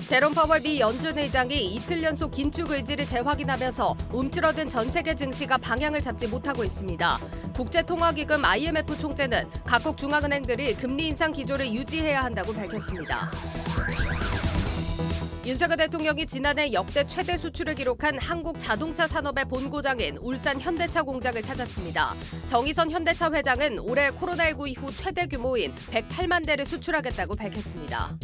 제롬 파월 미 연준 의장이 이틀 연속 긴축 의지를 재확인하면서 움츠러든 전 세계 증시가 방향을 잡지 못하고 있습니다. 국제통화기금 IMF 총재는 각국 중앙은행들이 금리 인상 기조를 유지해야 한다고 밝혔습니다. 윤석열 대통령이 지난해 역대 최대 수출을 기록한 한국 자동차 산업의 본고장인 울산 현대차 공장을 찾았습니다. 정의선 현대차 회장은 올해 코로나19 이후 최대 규모인 108만 대를 수출하겠다고 밝혔습니다.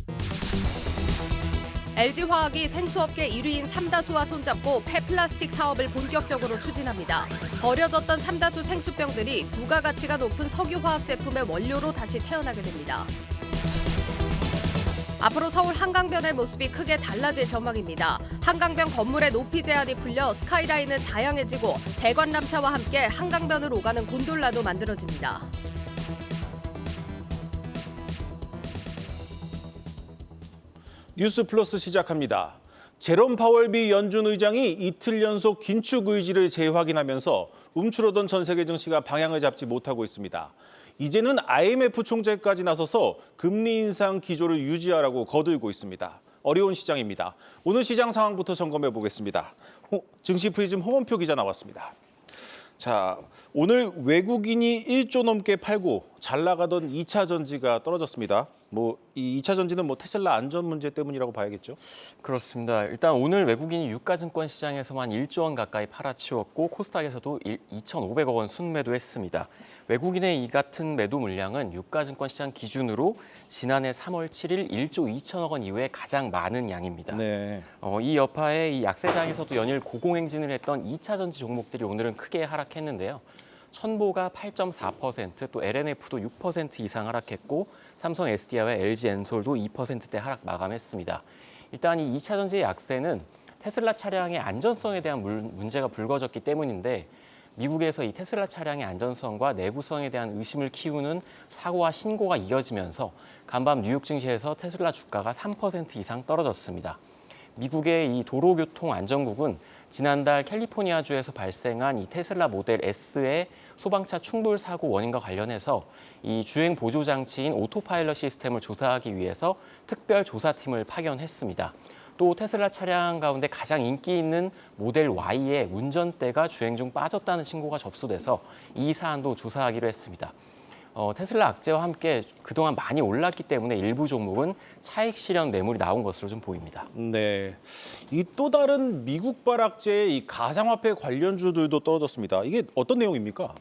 LG화학이 생수업계 1위인 삼다수와 손잡고 폐플라스틱 사업을 본격적으로 추진합니다. 버려졌던 삼다수 생수병들이 부가가치가 높은 석유화학 제품의 원료로 다시 태어나게 됩니다. 앞으로 서울 한강변의 모습이 크게 달라질 전망입니다. 한강변 건물의 높이 제한이 풀려 스카이라인은 다양해지고 대관람차와 함께 한강변을 오가는 곤돌라도 만들어집니다. 뉴스 플러스 시작합니다. 제롬 파월 미 연준 의장이 이틀 연속 긴축 의지를 재확인하면서 움츠러든 전 세계 증시가 방향을 잡지 못하고 있습니다. 이제는 IMF 총재까지 나서서 금리 인상 기조를 유지하라고 거들고 있습니다. 어려운 시장입니다. 오늘 시장 상황부터 점검해 보겠습니다. 증시 프리즘 홍원표 기자 나왔습니다. 자, 오늘 외국인이 1조 넘게 팔고 잘 나가던 2차 전지가 떨어졌습니다. 이 2차 전지는 테슬라 안전 문제 때문이라고 봐야겠죠? 그렇습니다. 일단 오늘 외국인이 유가증권 시장에서만 1조 원 가까이 팔아치웠고 코스닥에서도 2,500억 원 순매도했습니다. 외국인의 이 같은 매도 물량은 유가증권 시장 기준으로 지난해 3월 7일 1조 2천억 원 이후에 가장 많은 양입니다. 네. 이 여파에 이 약세장에서도 연일 고공행진을 했던 2차 전지 종목들이 오늘은 크게 하락했는데요. 천보가 8.4%, 또 LNF도 6% 이상 하락했고 삼성 SDI와 LG 엔솔도 2%대 하락 마감했습니다. 일단 이 2차 전지의 약세는 테슬라 차량의 안전성에 대한 문제가 불거졌기 때문인데 미국에서 이 테슬라 차량의 안전성과 내구성에 대한 의심을 키우는 사고와 신고가 이어지면서 간밤 뉴욕 증시에서 테슬라 주가가 3% 이상 떨어졌습니다. 미국의 이 도로교통안전국은 지난달 캘리포니아주에서 발생한 이 테슬라 모델 S의 소방차 충돌 사고 원인과 관련해서 이 주행 보조 장치인 오토파일럿 시스템을 조사하기 위해서 특별 조사팀을 파견했습니다. 또 테슬라 차량 가운데 가장 인기 있는 모델 Y의 운전대가 주행 중 빠졌다는 신고가 접수돼서 이 사안도 조사하기로 했습니다. 테슬라 악재와 함께 그동안 많이 올랐기 때문에 일부 종목은 차익 실현 매물이 나온 것으로 좀 보입니다. 네, 이 또 다른 미국발 악재의 이 가상화폐 관련주들도 떨어졌습니다. 이게 어떤 내용입니까?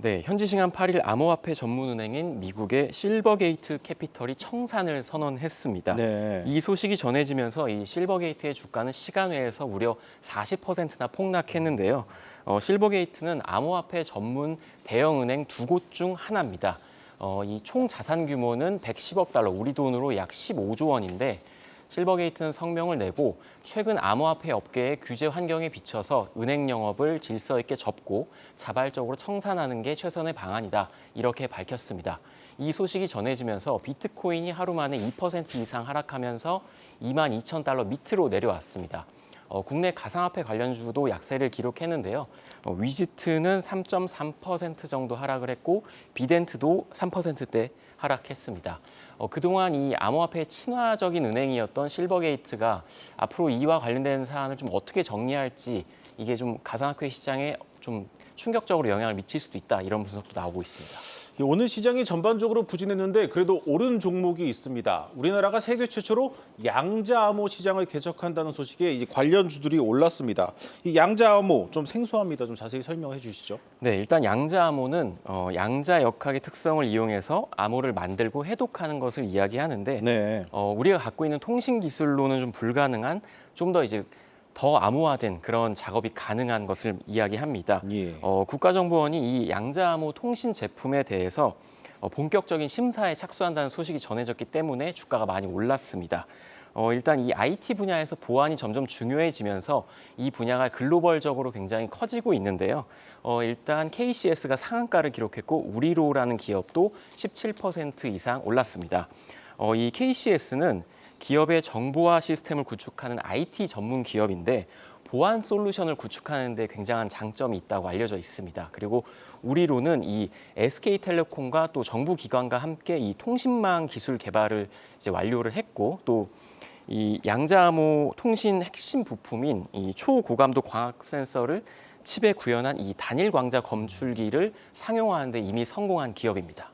네, 현지 시간 8일 암호화폐 전문은행인 미국의 실버게이트 캐피털이 청산을 선언했습니다. 네. 이 소식이 전해지면서 이 실버게이트의 주가는 시간 외에서 무려 40%나 폭락했는데요. 실버게이트는 암호화폐 전문 대형은행 두 곳 중 하나입니다. 이 총 자산 규모는 110억 달러, 우리 돈으로 약 15조 원인데 실버게이트는 성명을 내고 최근 암호화폐 업계의 규제 환경에 비춰서 은행 영업을 질서 있게 접고 자발적으로 청산하는 게 최선의 방안이다, 이렇게 밝혔습니다. 이 소식이 전해지면서 비트코인이 하루 만에 2% 이상 하락하면서 22,000달러 밑으로 내려왔습니다. 국내 가상화폐 관련주도 약세를 기록했는데요. 위지트는 3.3% 정도 하락을 했고 비덴트도 3%대 하락했습니다. 그동안 이 암호화폐의 친화적인 은행이었던 실버게이트가 앞으로 이와 관련된 사안을 좀 어떻게 정리할지, 이게 좀 가상화폐 시장에 좀 충격적으로 영향을 미칠 수도 있다, 이런 분석도 나오고 있습니다. 오늘 시장이 전반적으로 부진했는데 그래도 오른 종목이 있습니다. 우리나라가 세계 최초로 양자암호 시장을 개척한다는 소식에 이제 관련주들이 올랐습니다. 이 양자암호 좀 생소합니다. 좀 자세히 설명해 주시죠. 네, 일단 양자암호는 양자 역학의 특성을 이용해서 암호를 만들고 해독하는 것을 이야기하는데 네. 우리가 갖고 있는 통신 기술로는 좀 불가능한, 좀 더 이제 더 암호화된 그런 작업이 가능한 것을 이야기합니다. 예. 국가정보원이 이 양자암호 통신 제품에 대해서 본격적인 심사에 착수한다는 소식이 전해졌기 때문에 주가가 많이 올랐습니다. 일단 이 IT 분야에서 보안이 점점 중요해지면서 이 분야가 글로벌적으로 굉장히 커지고 있는데요. 일단 KCS가 상한가를 기록했고 우리로라는 기업도 17% 이상 올랐습니다. 이 KCS는 기업의 정보화 시스템을 구축하는 IT 전문 기업인데 보안 솔루션을 구축하는 데 굉장한 장점이 있다고 알려져 있습니다. 그리고 우리로는 이 SK텔레콤과 또 정부 기관과 함께 이 통신망 기술 개발을 이제 완료를 했고, 또 이 양자암호 통신 핵심 부품인 이 초고감도 광학 센서를 칩에 구현한 이 단일 광자 검출기를 상용화하는 데 이미 성공한 기업입니다.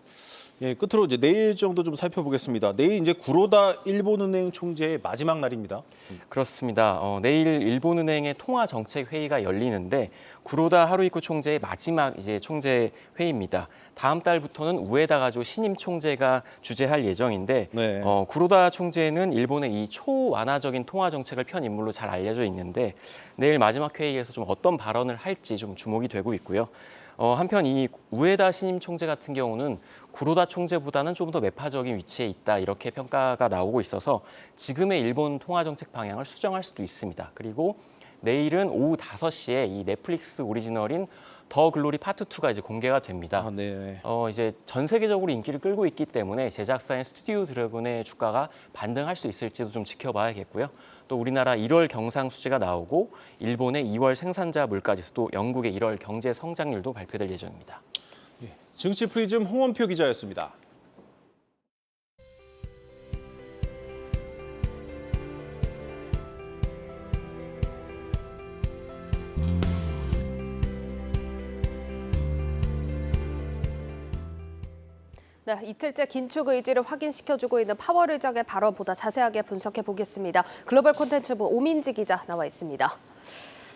예, 끝으로 이제 내일 정도 좀 살펴보겠습니다. 내일 이제 구로다 일본은행 총재의 마지막 날입니다. 그렇습니다. 내일 일본은행의 통화 정책 회의가 열리는데 구로다 하루이쿠 총재의 마지막 이제 총재 회의입니다. 다음 달부터는 우에다 가조 신임 총재가 주재할 예정인데 네. 구로다 총재는 일본의 이 초완화적인 통화 정책을 편 인물로 잘 알려져 있는데 내일 마지막 회의에서 좀 어떤 발언을 할지 좀 주목이 되고 있고요. 한편 이 우에다 신임 총재 같은 경우는 구로다 총재보다는 좀 더 매파적인 위치에 있다 이렇게 평가가 나오고 있어서 지금의 일본 통화 정책 방향을 수정할 수도 있습니다. 그리고 내일은 오후 5시에 이 넷플릭스 오리지널인 더 글로리 파트 2가 이제 공개가 됩니다. 아, 네. 이제 전 세계적으로 인기를 끌고 있기 때문에 제작사인 스튜디오 드래곤의 주가가 반등할 수 있을지도 좀 지켜봐야겠고요. 또 우리나라 1월 경상 수지가 나오고 일본의 2월 생산자 물가지수도 영국의 1월 경제 성장률도 발표될 예정입니다. 증시 프리즘 홍원표 기자였습니다. 네, 이틀째 긴축 의지를 확인시켜주고 있는 파월 의장의 발언보다 자세하게 분석해 보겠습니다. 글로벌 콘텐츠부 오민지 기자 나와 있습니다.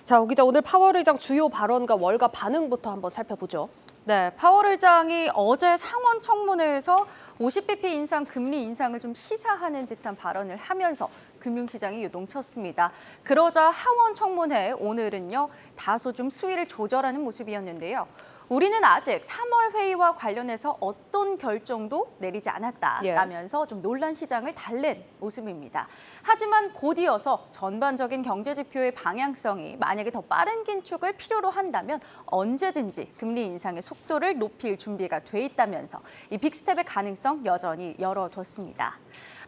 자, 오 기자, 오늘 파월 의장 주요 발언과 월가 반응부터 한번 살펴보죠. 네, 파월 의장이 어제 상원 청문회에서 50bp 인상 금리 인상을 좀 시사하는 듯한 발언을 하면서 금융시장이 요동쳤습니다. 그러자 하원 청문회 오늘은요 다소 좀 수위를 조절하는 모습이었는데요. 우리는 아직 3월 회의와 관련해서 어떤 결정도 내리지 않았다라면서 좀 논란 시장을 달랜 모습입니다. 하지만 곧 이어서 전반적인 경제 지표의 방향성이 만약에 더 빠른 긴축을 필요로 한다면 언제든지 금리 인상의 속도를 높일 준비가 돼 있다면서 이 빅스텝의 가능성 여전히 열어뒀습니다.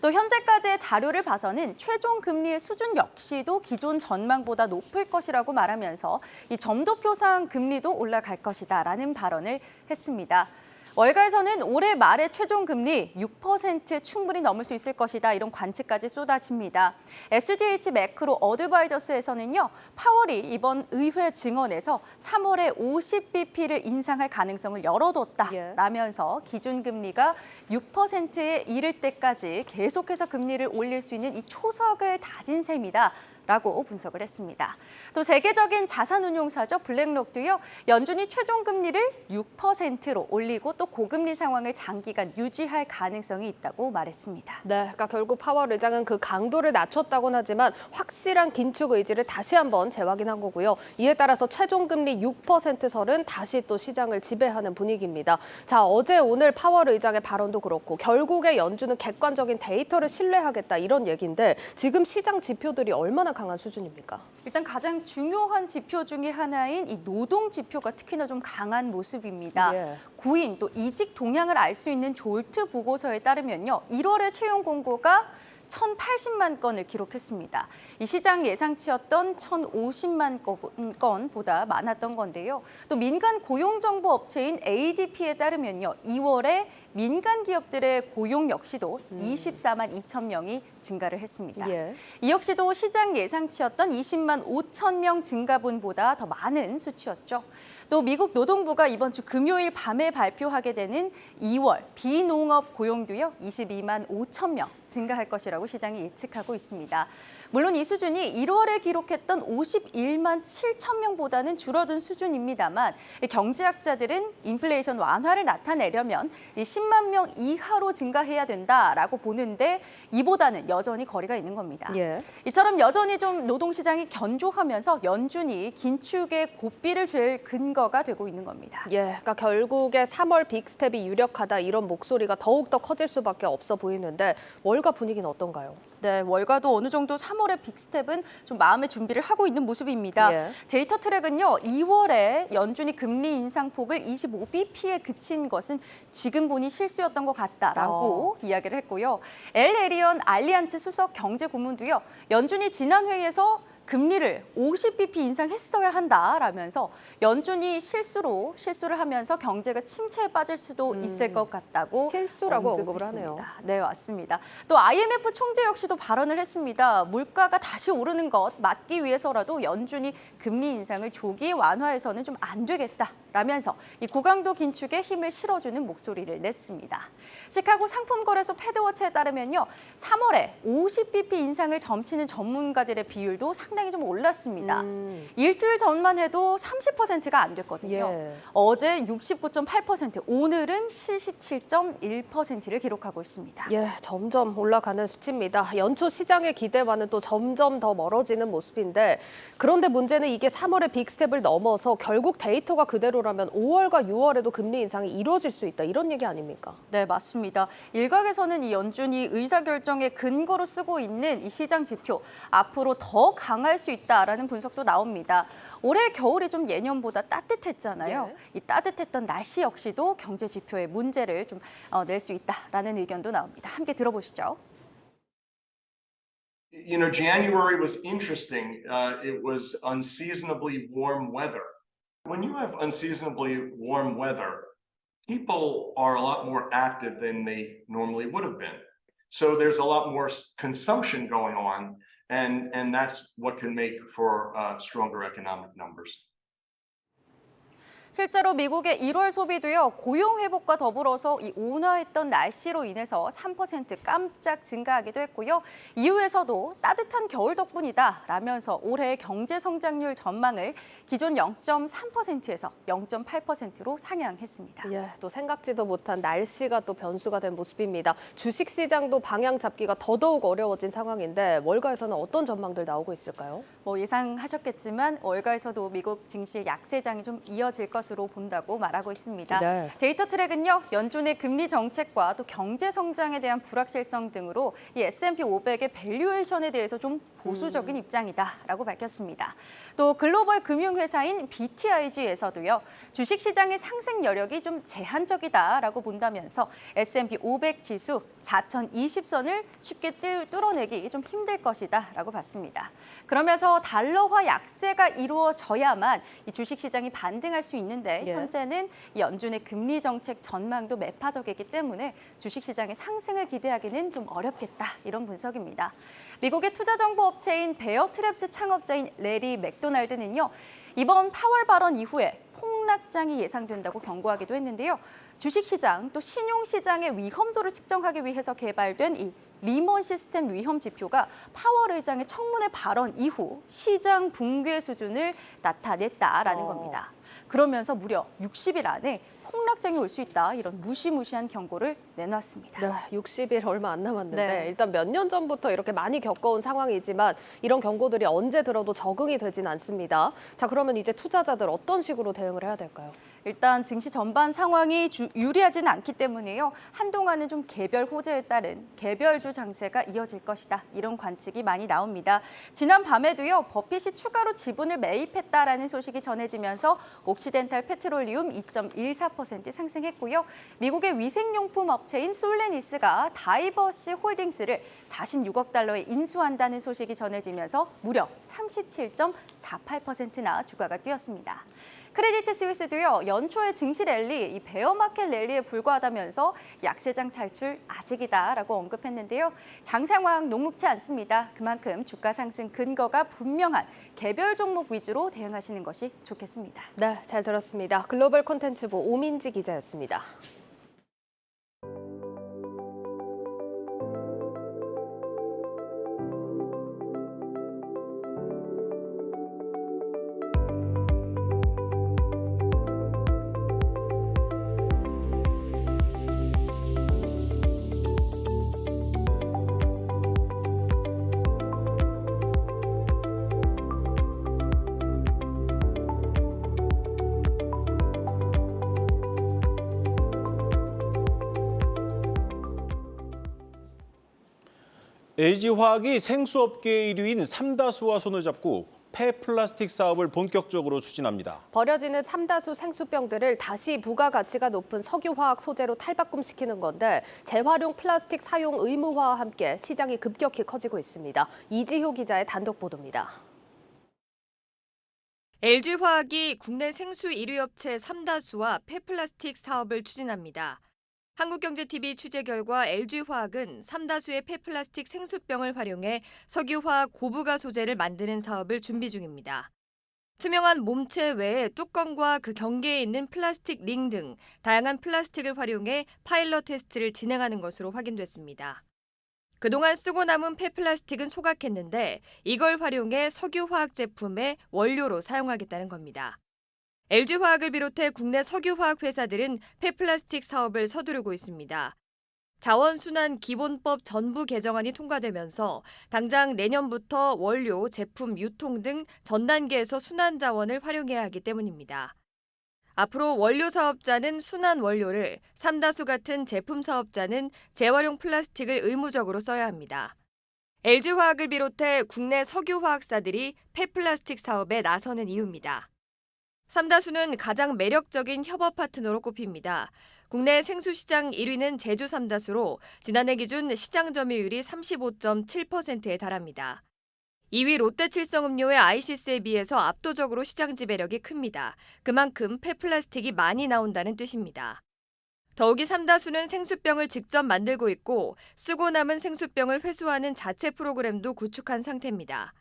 또 현재까지의 자료를 봐서는 최종 금리의 수준 역시도 기존 전망보다 높을 것이라고 말하면서 이 점도표상 금리도 올라갈 것이다라는 발언을 했습니다. 월가에서는 올해 말에 최종 금리 6% 충분히 넘을 수 있을 것이다 이런 관측까지 쏟아집니다. SGH 매크로 어드바이저스에서는요 파월이 이번 의회 증언에서 3월에 50bp를 인상할 가능성을 열어뒀다라면서 기준금리가 6%에 이를 때까지 계속해서 금리를 올릴 수 있는 이 초석을 다진 셈이다. 라고 분석을 했습니다. 또 세계적인 자산운용사죠 블랙록도요 연준이 최종 금리를 6%로 올리고 또 고금리 상황을 장기간 유지할 가능성이 있다고 말했습니다. 네, 그러니까 결국 파월 의장은 그 강도를 낮췄다고는 하지만 확실한 긴축 의지를 다시 한번 재확인한 거고요. 이에 따라서 최종 금리 6%설은 다시 또 시장을 지배하는 분위기입니다. 자, 어제 오늘 파월 의장의 발언도 그렇고 결국에 연준은 객관적인 데이터를 신뢰하겠다 이런 얘기인데 지금 시장 지표들이 얼마나 강한 수준입니까? 일단 가장 중요한 지표 중에 하나인 이 노동 지표가 특히나 좀 강한 모습입니다. 예. 구인 또 이직 동향을 알 수 있는 졸트 보고서에 따르면요. 1월의 채용 공고가 1,080만 건을 기록했습니다. 이 시장 예상치였던 1,050만 건보다 많았던 건데요. 또 민간 고용정보 업체인 ADP에 따르면요. 2월에 민간 기업들의 고용 역시도 24만 2천 명이 증가를 했습니다. 예. 이 역시도 시장 예상치였던 20만 5천 명 증가분보다 더 많은 수치였죠. 또 미국 노동부가 이번 주 금요일 밤에 발표하게 되는 2월 비농업 고용도요 22만 5천 명 증가할 것이라고 시장이 예측하고 있습니다. 물론 이 수준이 1월에 기록했던 51만 7천 명보다는 줄어든 수준입니다만 경제학자들은 인플레이션 완화를 나타내려면 10만 명 이하로 증가해야 된다라고 보는데 이보다는 여전히 거리가 있는 겁니다. 예. 이처럼 여전히 좀 노동시장이 견조하면서 연준이 긴축의 고삐를 쥘 근거가 되고 있는 겁니다. 예, 그러니까 결국에 3월 빅스텝이 유력하다 이런 목소리가 더욱더 커질 수밖에 없어 보이는데 월가 분위기는 어떤가요? 네, 월가도 어느 정도 3월의 빅스텝은 좀 마음의 준비를 하고 있는 모습입니다. 예. 데이터 트랙은요, 2월에 연준이 금리 인상폭을 25bp에 그친 것은 지금 보니 실수였던 것 같다라고 이야기를 했고요. 엘 에리언 알리안츠 수석 경제 고문도요, 연준이 지난 회의에서 금리를 50bp 인상했어야 한다라면서 연준이 실수를 하면서 경제가 침체에 빠질 수도 있을 것 같다고 실수라고 언급을 언급했습니다. 하네요. 네, 맞습니다. 또 IMF 총재 역시도 발언을 했습니다. 물가가 다시 오르는 것 막기 위해서라도 연준이 금리 인상을 조기 완화해서는 좀 안 되겠다라면서 이 고강도 긴축에 힘을 실어주는 목소리를 냈습니다. 시카고 상품거래소 패드워치에 따르면요, 3월에 50bp 인상을 점치는 전문가들의 비율도 상당히 좀 올랐습니다. 일주일 전만 해도 30%가 안 됐거든요. 예. 어제 69.8%, 오늘은 77.1%를 기록하고 있습니다. 예, 점점 올라가는 수치입니다. 연초 시장의 기대와는 또 점점 더 멀어지는 모습인데, 그런데 문제는 이게 3월의 빅스텝을 넘어서 결국 데이터가 그대로라면 5월과 6월에도 금리 인상이 이루어질 수 있다, 이런 얘기 아닙니까? 네, 맞습니다. 일각에서는 이 연준이 의사결정의 근거로 쓰고 있는 이 시장 지표, 앞으로 더 강할 수 있다라는 분석도 나옵니다. 올해 겨울이 좀 예년보다 따뜻했잖아요. 예. 이 따뜻했던 날씨 역시도 경제 지표에 문제를 좀 낼 수 있다라는 의견도 나옵니다. 함께 들어보시죠. You know, January was interesting. It was unseasonably warm weather. When you have unseasonably warm weather, people are a lot more active than they normally would have been. So there's a lot more consumption going on, and that's what can make for stronger economic numbers. 실제로 미국의 1월 소비도요, 고용 회복과 더불어서 이 온화했던 날씨로 인해서 3% 깜짝 증가하기도 했고요. 이후에서도 따뜻한 겨울 덕분이다라면서 올해 경제 성장률 전망을 기존 0.3%에서 0.8%로 상향했습니다. 예, 또 생각지도 못한 날씨가 또 변수가 된 모습입니다. 주식 시장도 방향 잡기가 더더욱 어려워진 상황인데, 월가에서는 어떤 전망들 나오고 있을까요? 뭐 예상하셨겠지만 월가에서도 미국 증시의 약세장이 좀 이어질 것으로 본다고 말하고 있습니다. 네. 데이터 트랙은요, 연준의 금리 정책과 또 경제 성장에 대한 불확실성 등으로 이 S&P 500의 밸류에이션에 대해서 좀 보수적인 입장이다라고 밝혔습니다. 또 글로벌 금융회사인 BTIG에서도요, 주식시장의 상승 여력이 좀 제한적이다라고 본다면서 S&P 500 지수 4020선을 쉽게 뚫어내기 좀 힘들 것이다라고 봤습니다. 그러면서 달러화 약세가 이루어져야만 이 주식시장이 반등할 수 있는데, 예. 현재는 연준의 금리 정책 전망도 매파적이기 때문에 주식시장의 상승을 기대하기는 좀 어렵겠다, 이런 분석입니다. 미국의 투자정보 업체인 베어트랩스 창업자인 레리 맥도날드는요, 이번 파월 발언 이후에 폭락장이 예상된다고 경고하기도 했는데요. 주식시장 또 신용시장의 위험도를 측정하기 위해서 개발된 이 리먼 시스템 위험 지표가 파월 의장의 청문회 발언 이후 시장 붕괴 수준을 나타냈다라는 겁니다. 그러면서 무려 60일 안에 폭락장이 올 수 있다, 이런 무시무시한 경고를 내놨습니다. 네, 60일 얼마 안 남았는데, 네. 일단 몇 년 전부터 이렇게 많이 겪어온 상황이지만 이런 경고들이 언제 들어도 적응이 되진 않습니다. 자, 그러면 이제 투자자들 어떤 식으로 대응을 해야 될까요? 일단 증시 전반 상황이 유리하지는 않기 때문에요. 한동안은 좀 개별 호재에 따른 개별주 장세가 이어질 것이다, 이런 관측이 많이 나옵니다. 지난 밤에도요, 버핏이 추가로 지분을 매입했다라는 소식이 전해지면서 옥시덴탈 페트롤리움 2.14% 상승했고요. 미국의 위생용품 업체인 솔레니스가 다이버시 홀딩스를 46억 달러에 인수한다는 소식이 전해지면서 무려 37.48%나 주가가 뛰었습니다. 크레디트 스위스도요, 연초의 증시 랠리, 이 베어마켓 랠리에 불과하다면서 약세장 탈출 아직이다라고 언급했는데요. 장 상황 녹록치 않습니다. 그만큼 주가 상승 근거가 분명한 개별 종목 위주로 대응하시는 것이 좋겠습니다. 네, 잘 들었습니다. 글로벌 콘텐츠부 오민지 기자였습니다. LG화학이 생수업계 1위인 삼다수와 손을 잡고 폐플라스틱 사업을 본격적으로 추진합니다. 버려지는 삼다수 생수병들을 다시 부가가치가 높은 석유화학 소재로 탈바꿈시키는 건데, 재활용 플라스틱 사용 의무화와 함께 시장이 급격히 커지고 있습니다. 이지효 기자의 단독 보도입니다. LG화학이 국내 생수 1위 업체 삼다수와 폐플라스틱 사업을 추진합니다. 한국경제TV 취재 결과 LG화학은 삼다수의 폐플라스틱 생수병을 활용해 석유화학 고부가 소재를 만드는 사업을 준비 중입니다. 투명한 몸체 외에 뚜껑과 그 경계에 있는 플라스틱 링 등 다양한 플라스틱을 활용해 파일럿 테스트를 진행하는 것으로 확인됐습니다. 그동안 쓰고 남은 폐플라스틱은 소각했는데 이걸 활용해 석유화학 제품의 원료로 사용하겠다는 겁니다. LG화학을 비롯해 국내 석유화학 회사들은 폐플라스틱 사업을 서두르고 있습니다. 자원순환기본법 전부 개정안이 통과되면서 당장 내년부터 원료, 제품, 유통 등 전 단계에서 순환자원을 활용해야 하기 때문입니다. 앞으로 원료 사업자는 순환 원료를, 삼다수 같은 제품 사업자는 재활용 플라스틱을 의무적으로 써야 합니다. LG화학을 비롯해 국내 석유화학사들이 폐플라스틱 사업에 나서는 이유입니다. 삼다수는 가장 매력적인 협업 파트너로 꼽힙니다. 국내 생수 시장 1위는 제주 삼다수로 지난해 기준 시장 점유율이 35.7%에 달합니다. 2위 롯데칠성음료의 아이시스에 비해서 압도적으로 시장 지배력이 큽니다. 그만큼 폐플라스틱이 많이 나온다는 뜻입니다. 더욱이 삼다수는 생수병을 직접 만들고 있고 쓰고 남은 생수병을 회수하는 자체 프로그램도 구축한 상태입니다.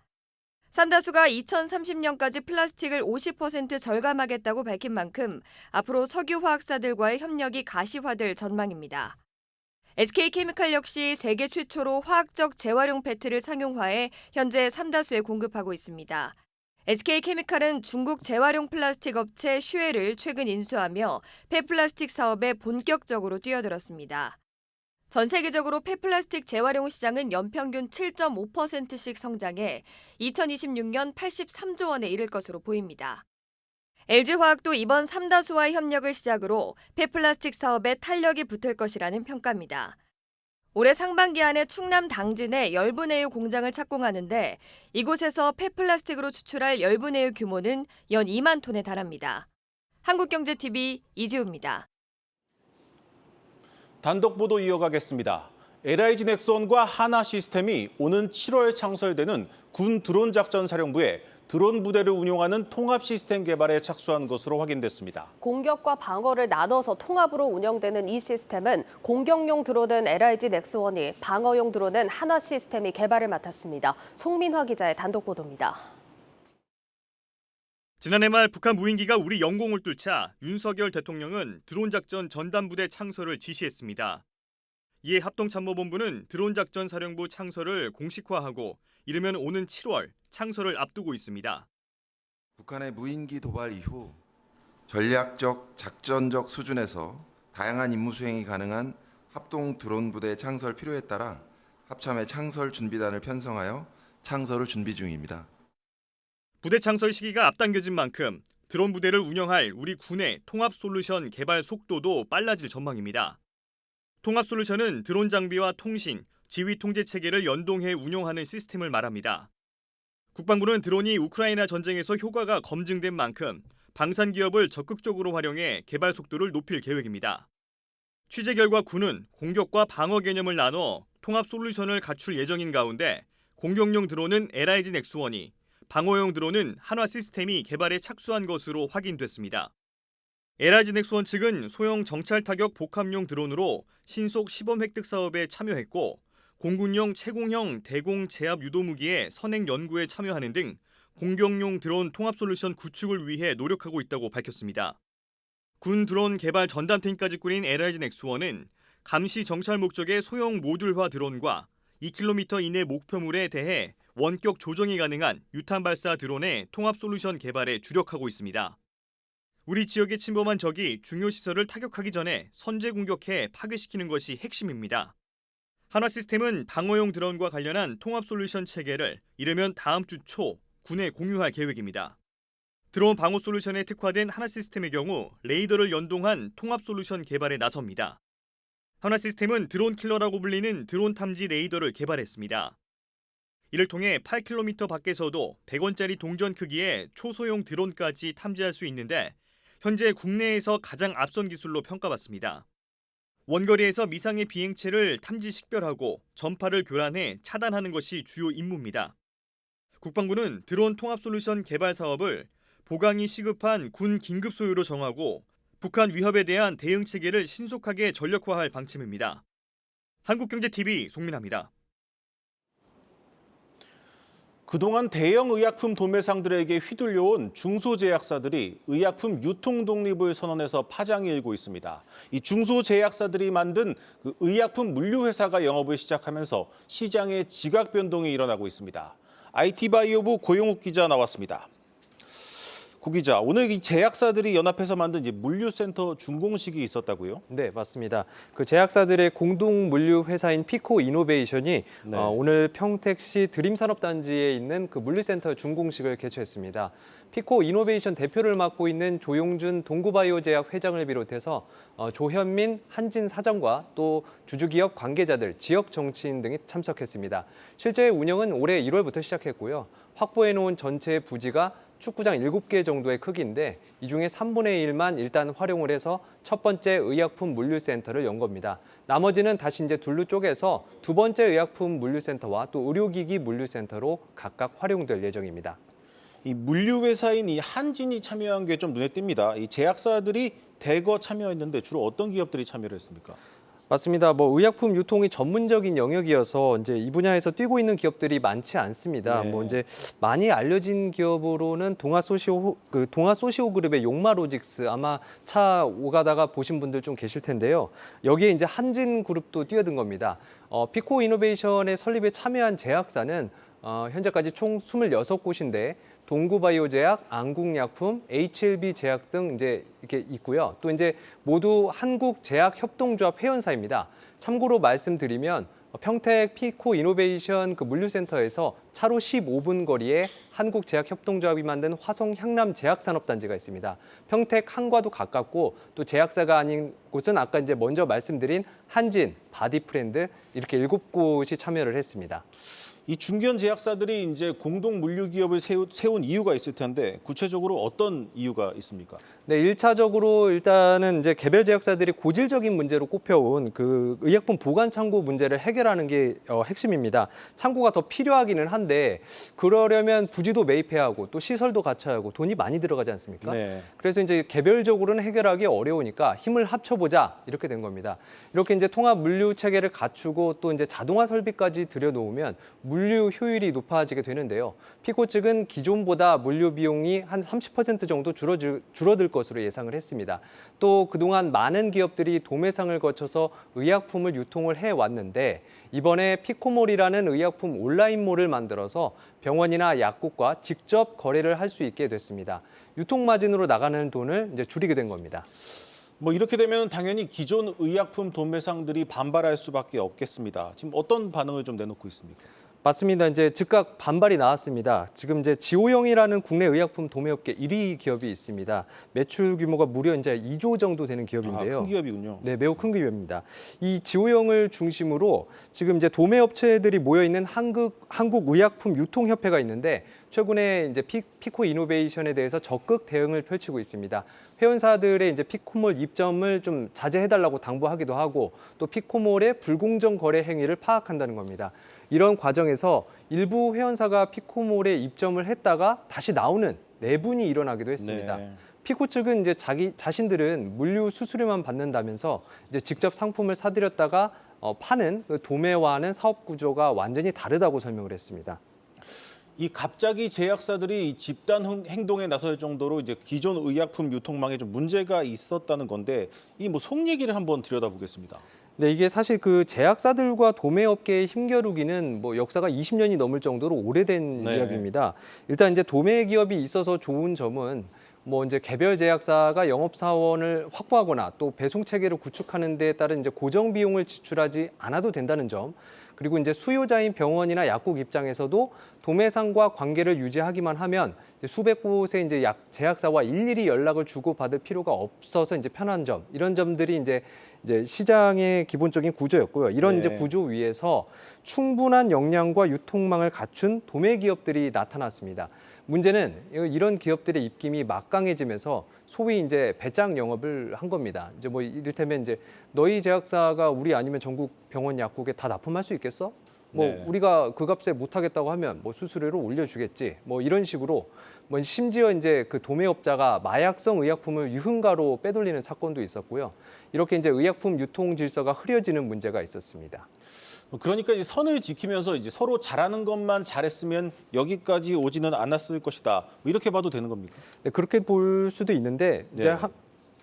삼다수가 2030년까지 플라스틱을 50% 절감하겠다고 밝힌 만큼 앞으로 석유화학사들과의 협력이 가시화될 전망입니다. SK케미칼 역시 세계 최초로 화학적 재활용 페트를 상용화해 현재 삼다수에 공급하고 있습니다. SK케미칼은 중국 재활용 플라스틱 업체 슈엘을 최근 인수하며 폐플라스틱 사업에 본격적으로 뛰어들었습니다. 전 세계적으로 폐플라스틱 재활용 시장은 연평균 7.5%씩 성장해 2026년 83조 원에 이를 것으로 보입니다. LG화학도 이번 삼다수와의 협력을 시작으로 폐플라스틱 사업에 탄력이 붙을 것이라는 평가입니다. 올해 상반기 안에 충남 당진에 열분해유 공장을 착공하는데 이곳에서 폐플라스틱으로 추출할 열분해유 규모는 연 2만 톤에 달합니다. 한국경제TV 이지우입니다. 단독 보도 이어가겠습니다. LIG 넥스원과 하나시스템이 오는 7월 창설되는 군 드론 작전 사령부에 드론 부대를 운용하는 통합 시스템 개발에 착수한 것으로 확인됐습니다. 공격과 방어를 나눠서 통합으로 운영되는 이 시스템은 공격용 드론은 LIG 넥스원이, 방어용 드론은 하나시스템이 개발을 맡았습니다. 송민화 기자의 단독 보도입니다. 지난해 말 북한 무인기가 우리 영공을 뚫자 윤석열 대통령은 드론 작전 전담부대 창설을 지시했습니다. 이에 합동참모본부는 드론 작전 사령부 창설을 공식화하고 이르면 오는 7월 창설을 앞두고 있습니다. 북한의 무인기 도발 이후 전략적, 작전적 수준에서 다양한 임무 수행이 가능한 합동 드론 부대 창설 필요에 따라 합참의 창설 준비단을 편성하여 창설을 준비 중입니다. 부대 창설 시기가 앞당겨진 만큼 드론 부대를 운영할 우리 군의 통합 솔루션 개발 속도도 빨라질 전망입니다. 통합 솔루션은 드론 장비와 통신, 지휘 통제 체계를 연동해 운용하는 시스템을 말합니다. 국방부는 드론이 우크라이나 전쟁에서 효과가 검증된 만큼 방산 기업을 적극적으로 활용해 개발 속도를 높일 계획입니다. 취재 결과 군은 공격과 방어 개념을 나눠 통합 솔루션을 갖출 예정인 가운데 공격용 드론은 LIG 넥스원이, 방어용 드론은 한화 시스템이 개발에 착수한 것으로 확인됐습니다. LIG 넥스원 측은 소형 정찰 타격 복합용 드론으로 신속 시범 획득 사업에 참여했고 공군용 채공형 대공 제압 유도 무기의 선행 연구에 참여하는 등 공격용 드론 통합 솔루션 구축을 위해 노력하고 있다고 밝혔습니다. 군 드론 개발 전담팀까지 꾸린 LIG 넥스원은 감시 정찰 목적의 소형 모듈화 드론과 2km 이내 목표물에 대해 원격 조정이 가능한 유탄 발사 드론의 통합 솔루션 개발에 주력하고 있습니다. 우리 지역에 침범한 적이 중요 시설을 타격하기 전에 선제 공격해 파괴시키는 것이 핵심입니다. 한화 시스템은 방어용 드론과 관련한 통합 솔루션 체계를 이르면 다음 주 초 군에 공유할 계획입니다. 드론 방어 솔루션에 특화된 한화 시스템의 경우 레이더를 연동한 통합 솔루션 개발에 나섭니다. 한화 시스템은 드론 킬러라고 불리는 드론 탐지 레이더를 개발했습니다. 이를 통해 8km 밖에서도 100원짜리 동전 크기의 초소형 드론까지 탐지할 수 있는데 현재 국내에서 가장 앞선 기술로 평가받습니다. 원거리에서 미상의 비행체를 탐지 식별하고 전파를 교란해 차단하는 것이 주요 임무입니다. 국방부는 드론 통합 솔루션 개발 사업을 보강이 시급한 군 긴급 소요로 정하고 북한 위협에 대한 대응 체계를 신속하게 전력화할 방침입니다. 한국경제TV 송민아입니다. 그동안 대형 의약품 도매상들에게 휘둘려온 중소제약사들이 의약품 유통 독립을 선언해서 파장이 일고 있습니다. 이 중소제약사들이 만든 그 의약품 물류회사가 영업을 시작하면서 시장에 지각 변동이 일어나고 있습니다. IT바이오부 고용욱 기자 나왔습니다. 고 기자, 오늘 이 제약사들이 연합해서 만든 이제 물류센터 준공식이 있었다고요? 네, 맞습니다. 그 제약사들의 공동 물류 회사인 피코 이노베이션이 네. 오늘 평택시 드림산업단지에 있는 그 물류센터 준공식을 개최했습니다. 피코 이노베이션 대표를 맡고 있는 조용준 동구바이오제약 회장을 비롯해서 조현민 한진 사장과 또 주주기업 관계자들, 지역 정치인 등이 참석했습니다. 실제 운영은 올해 1월부터 시작했고요. 확보해놓은 전체 부지가 축구장 7개 정도의 크기인데 이 중에 3분의 1만 일단 활용을 해서 첫 번째 의약품 물류센터를 연 겁니다. 나머지는 다시 이제 둘로 쪼개서 두 번째 의약품 물류센터와 또 의료기기 물류센터로 각각 활용될 예정입니다. 이 물류회사인 이 한진이 참여한 게 좀 눈에 띕니다. 이 제약사들이 대거 참여했는데 주로 어떤 기업들이 참여를 했습니까? 맞습니다. 의약품 유통이 전문적인 영역이어서 이제 이 분야에서 뛰고 있는 기업들이 많지 않습니다. 네. 이제 많이 알려진 기업으로는 동아소시오 그룹의 용마로직스, 아마 차 오가다가 보신 분들 좀 계실 텐데요. 여기에 이제 한진 그룹도 뛰어든 겁니다. 피코 이노베이션의 설립에 참여한 제약사는 현재까지 총 26곳인데 동구바이오제약, 안국약품, HLB 제약 등 이제 이렇게 있고요. 또 이제 모두 한국제약협동조합 회원사입니다. 참고로 말씀드리면 평택 피코 이노베이션 그 물류센터에서 차로 15분 거리에 한국제약협동조합이 만든 화성 향남 제약산업단지가 있습니다. 평택 한과도 가깝고 또 제약사가 아닌 곳은 아까 이제 먼저 말씀드린 한진, 바디프렌드 이렇게 7곳이 참여를 했습니다. 이 중견 제약사들이 이제 공동 물류 기업을 세운 이유가 있을 텐데 구체적으로 어떤 이유가 있습니까? 네, 1차적으로 일단은 이제 개별 제약사들이 고질적인 문제로 꼽혀온 그 의약품 보관 창고 문제를 해결하는 게 핵심입니다. 창고가 더 필요하기는 한데 그러려면 부지도 매입해야 하고 또 시설도 갖춰야 하고 돈이 많이 들어가지 않습니까? 네. 그래서 이제 개별적으로는 해결하기 어려우니까 힘을 합쳐보자 이렇게 된 겁니다. 이렇게 이제 통합 물류 체계를 갖추고 또 이제 자동화 설비까지 들여놓으면 물류 효율이 높아지게 되는데요. 피코 측은 기존보다 물류 비용이 한 30% 정도 줄어들 것으로 예상을 했습니다. 또 그동안 많은 기업들이 도매상을 거쳐서 의약품을 유통을 해왔는데 이번에 피코몰이라는 의약품 온라인몰을 만들어서 병원이나 약국과 직접 거래를 할 수 있게 됐습니다. 유통 마진으로 나가는 돈을 이제 줄이게 된 겁니다. 이렇게 되면 당연히 기존 의약품 도매상들이 반발할 수밖에 없겠습니다. 지금 어떤 반응을 좀 내놓고 있습니까? 맞습니다. 이제 즉각 반발이 나왔습니다. 지금 이제 지오영이라는 국내 의약품 도매업계 1위 기업이 있습니다. 매출 규모가 무려 이제 2조 정도 되는 기업인데요. 큰 기업이군요. 네, 매우 큰 기업입니다. 이 지오영을 중심으로 지금 이제 도매업체들이 모여 있는 한국의약품유통협회가 있는데 최근에 이제 피코 이노베이션에 대해서 적극 대응을 펼치고 있습니다. 회원사들의 이제 피코몰 입점을 좀 자제해달라고 당부하기도 하고 또 피코몰의 불공정 거래 행위를 파악한다는 겁니다. 이런 과정에서 일부 회원사가 피코몰에 입점을 했다가 다시 나오는 내분이 일어나기도 했습니다. 네. 피코 측은 이제 자신들은 물류 수수료만 받는다면서 이제 직접 상품을 사들였다가 파는 그 도매와는 사업 구조가 완전히 다르다고 설명을 했습니다. 이 갑자기 제약사들이 집단 행동에 나설 정도로 이제 기존 의약품 유통망에 좀 문제가 있었다는 건데 이 속 얘기를 한번 들여다보겠습니다. 네, 이게 사실 그 제약사들과 도매업계의 힘겨루기는 역사가 20년이 넘을 정도로 오래된 네. 이야기입니다. 일단 이제 도매 기업이 있어서 좋은 점은 이제 개별 제약사가 영업사원을 확보하거나 또 배송 체계를 구축하는 데에 따른 이제 고정 비용을 지출하지 않아도 된다는 점. 그리고 이제 수요자인 병원이나 약국 입장에서도 도매상과 관계를 유지하기만 하면 수백 곳의 이제 제약사와 일일이 연락을 주고받을 필요가 없어서 이제 편한 점. 이런 점들이 이제 시장의 기본적인 구조였고요. 이런 네. 이제 구조 위에서 충분한 역량과 유통망을 갖춘 도매 기업들이 나타났습니다. 문제는 이런 기업들의 입김이 막강해지면서 소위 이제 배짱 영업을 한 겁니다. 이제 이를테면 이제 너희 제약사가 우리 아니면 전국 병원 약국에 다 납품할 수 있겠어? 뭐 네. 우리가 그 값에 못하겠다고 하면 뭐 수수료를 올려주겠지. 뭐 이런 식으로 뭐 심지어 이제 그 도매업자가 마약성 의약품을 유흥가로 빼돌리는 사건도 있었고요. 이렇게 이제 의약품 유통 질서가 흐려지는 문제가 있었습니다. 그러니까 이 선을 지키면서 이제 서로 잘하는 것만 잘했으면 여기까지 오지는 않았을 것이다. 뭐 이렇게 봐도 되는 겁니까? 네, 그렇게 볼 수도 있는데 이제 네.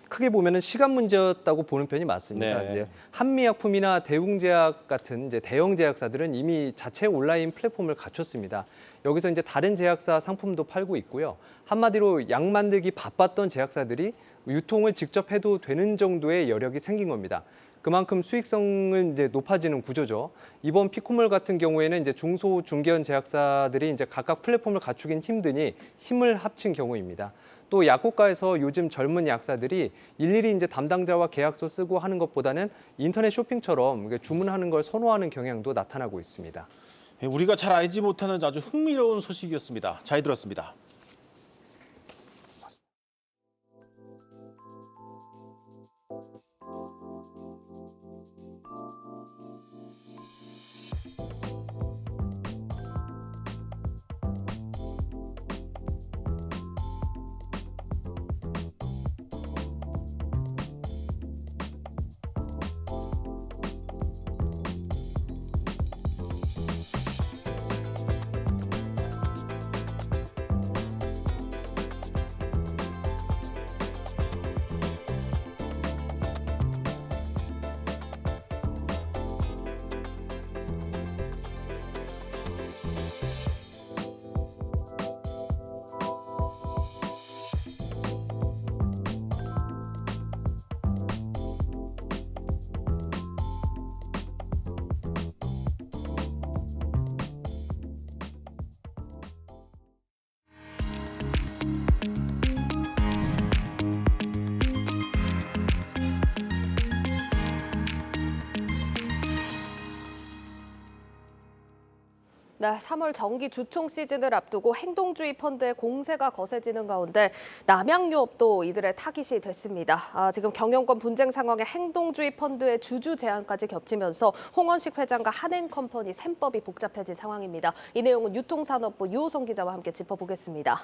크게 보면은 시간 문제였다고 보는 편이 맞습니다. 네. 이제 한미약품이나 대웅제약 같은 이제 대형 제약사들은 이미 자체 온라인 플랫폼을 갖췄습니다. 여기서 이제 다른 제약사 상품도 팔고 있고요. 한마디로 약 만들기 바빴던 제약사들이 유통을 직접 해도 되는 정도의 여력이 생긴 겁니다. 그만큼 수익성은 이제 높아지는 구조죠. 이번 피코몰 같은 경우에는 이제 중소 중견 제약사들이 이제 각각 플랫폼을 갖추긴 힘드니 힘을 합친 경우입니다. 또 약국가에서 요즘 젊은 약사들이 일일이 이제 담당자와 계약서 쓰고 하는 것보다는 인터넷 쇼핑처럼 주문하는 걸 선호하는 경향도 나타나고 있습니다. 우리가 잘 알지 못하는 아주 흥미로운 소식이었습니다. 잘 들었습니다. 네, 3월 정기 주총 시즌을 앞두고 행동주의 펀드의 공세가 거세지는 가운데 남양유업도 이들의 타깃이 됐습니다. 지금 경영권 분쟁 상황에 행동주의 펀드의 주주 제한까지 겹치면서 홍원식 회장과 한행컴퍼니 셈법이 복잡해진 상황입니다. 이 내용은 유통산업부 유호성 기자와 함께 짚어보겠습니다.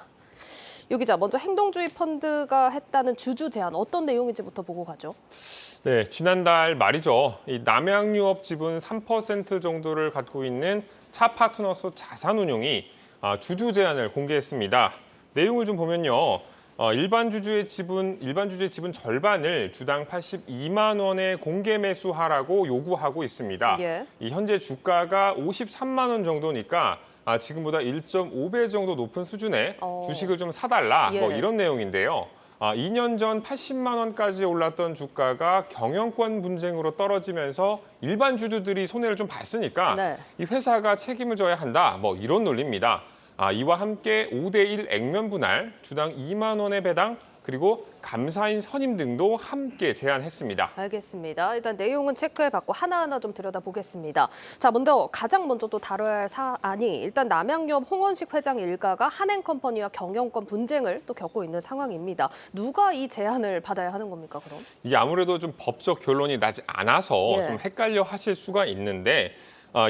유 기자, 먼저 행동주의 펀드가 했다는 주주 제한 어떤 내용인지부터 보고 가죠. 네, 지난달 말이죠. 이 남양유업 지분 3% 정도를 갖고 있는 차 파트너스 자산운용이 주주 제한을 공개했습니다. 내용을 좀 보면요. 일반 주주의 지분 절반을 주당 82만 원에 공개 매수하라고 요구하고 있습니다. 예. 이 현재 주가가 53만 원 정도니까 지금보다 1.5배 정도 높은 수준의 주식을 좀 사달라 뭐 예. 이런 내용인데요. 2년 전 80만 원까지 올랐던 주가가 경영권 분쟁으로 떨어지면서 일반 주주들이 손해를 좀 봤으니까 네. 이 회사가 책임을 져야 한다. 뭐 이런 논리입니다. 이와 함께 5대1 액면 분할, 주당 2만 원의 배당, 그리고 감사인 선임 등도 함께 제안했습니다. 알겠습니다. 일단 내용은 체크해봤고 하나하나 좀 들여다보겠습니다. 자, 가장 먼저 또 다뤄야 할 사안이 일단 남양유업 홍원식 회장 일가가 한행컴퍼니와 경영권 분쟁을 또 겪고 있는 상황입니다. 누가 이 제안을 받아야 하는 겁니까, 그럼? 이게 아무래도 좀 법적 결론이 나지 않아서 예. 좀 헷갈려 하실 수가 있는데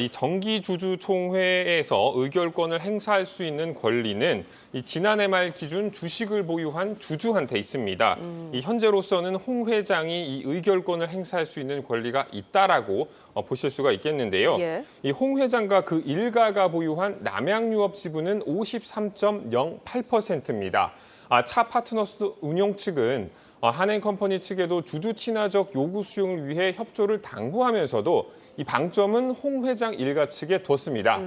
이 정기주주총회에서 의결권을 행사할 수 있는 권리는 이 지난해 말 기준 주식을 보유한 주주한테 있습니다. 이 현재로서는 홍 회장이 이 의결권을 행사할 수 있는 권리가 있다라고 보실 수가 있겠는데요. 예. 이 홍 회장과 그 일가가 보유한 남양유업 지분은 53.08%입니다. 차 파트너스 운용 측은 한행컴퍼니 측에도 주주 친화적 요구 수용을 위해 협조를 당부하면서도 이 방점은 홍 회장 일가 측에 뒀습니다.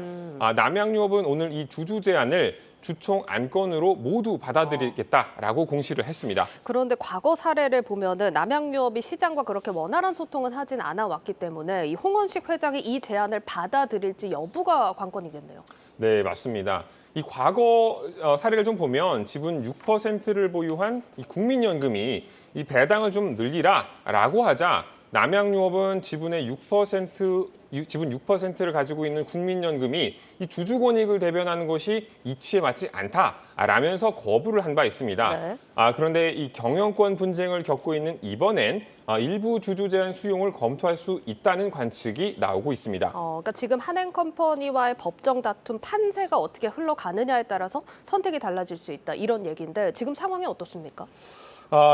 남양유업은 오늘 이 주주 제안을 주총 안건으로 모두 받아들이겠다라고 공시를 했습니다. 그런데 과거 사례를 보면은 남양유업이 시장과 그렇게 원활한 소통은 하진 않아 왔기 때문에 이 홍원식 회장이 이 제안을 받아들일지 여부가 관건이겠네요. 네, 맞습니다. 이 과거 사례를 좀 보면 지분 6%를 보유한 이 국민연금이 이 배당을 좀 늘리라라고 하자 남양유업은 지분의 6% 지분 6%를 가지고 있는 국민연금이 이 주주 권익을 대변하는 것이 이치에 맞지 않다라면서 거부를 한 바 있습니다. 네. 그런데 이 경영권 분쟁을 겪고 있는 이번엔 일부 주주 제한 수용을 검토할 수 있다는 관측이 나오고 있습니다. 그러니까 지금 한행컴퍼니와의 법정 다툼 판세가 어떻게 흘러가느냐에 따라서 선택이 달라질 수 있다 이런 얘기인데 지금 상황이 어떻습니까?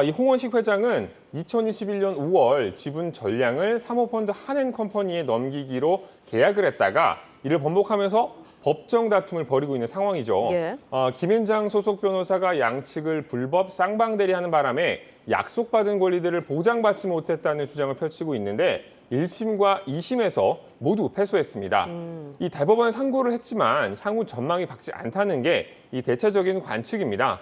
이 홍원식 회장은 2021년 5월 지분 전량을 사모펀드 한행컴퍼니에 넘기기로 계약을 했다가 이를 번복하면서 법정 다툼을 벌이고 있는 상황이죠. 예. 김앤장 소속 변호사가 양측을 불법 쌍방대리하는 바람에 약속받은 권리들을 보장받지 못했다는 주장을 펼치고 있는데 1심과 2심에서 모두 패소했습니다. 이 대법원 상고를 했지만 향후 전망이 밝지 않다는 게 이 대체적인 관측입니다.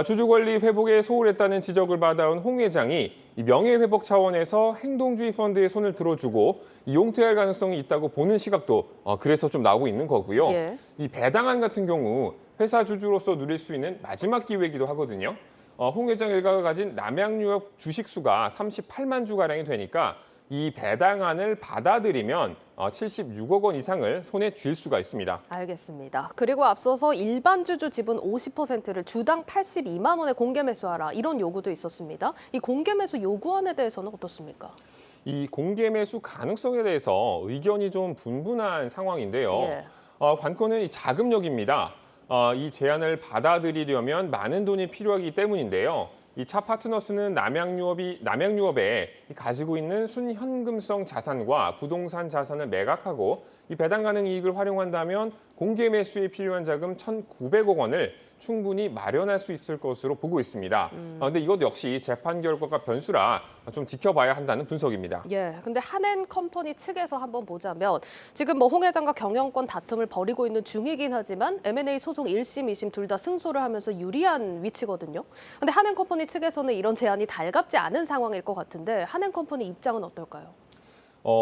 주주 권리 회복에 소홀했다는 지적을 받아온 홍 회장이 이 명예회복 차원에서 행동주의 펀드에 손을 들어주고 용퇴할 가능성이 있다고 보는 시각도 그래서 좀 나오고 있는 거고요. 예. 이 배당안 같은 경우 회사 주주로서 누릴 수 있는 마지막 기회이기도 하거든요. 홍 회장 일가가 가진 남양유업 주식수가 38만 주가량이 되니까 이 배당안을 받아들이면 76억 원 이상을 손에 쥘 수가 있습니다. 알겠습니다. 그리고 앞서서 일반 주주 지분 50%를 주당 82만 원에 공개 매수하라 이런 요구도 있었습니다. 이 공개 매수 요구안에 대해서는 어떻습니까? 이 공개 매수 가능성에 대해서 의견이 좀 분분한 상황인데요. 예. 관건은 이 자금력입니다. 이 제안을 받아들이려면 많은 돈이 필요하기 때문인데요. 이 차 파트너스는 남양유업에 가지고 있는 순현금성 자산과 부동산 자산을 매각하고 이 배당 가능 이익을 활용한다면 공개 매수에 필요한 자금 1,900억 원을 충분히 마련할 수 있을 것으로 보고 있습니다. 그런데 이것 역시 재판 결과가 변수라 좀 지켜봐야 한다는 분석입니다. 예, 근데 한엔컴퍼니 측에서 한번 보자면 지금 홍 회장과 경영권 다툼을 벌이고 있는 중이긴 하지만 M&A 소송 1심, 2심 둘 다 승소를 하면서 유리한 위치거든요. 근데 한엔컴퍼니 측에서는 이런 제안이 달갑지 않은 상황일 것 같은데 한엔컴퍼니 입장은 어떨까요?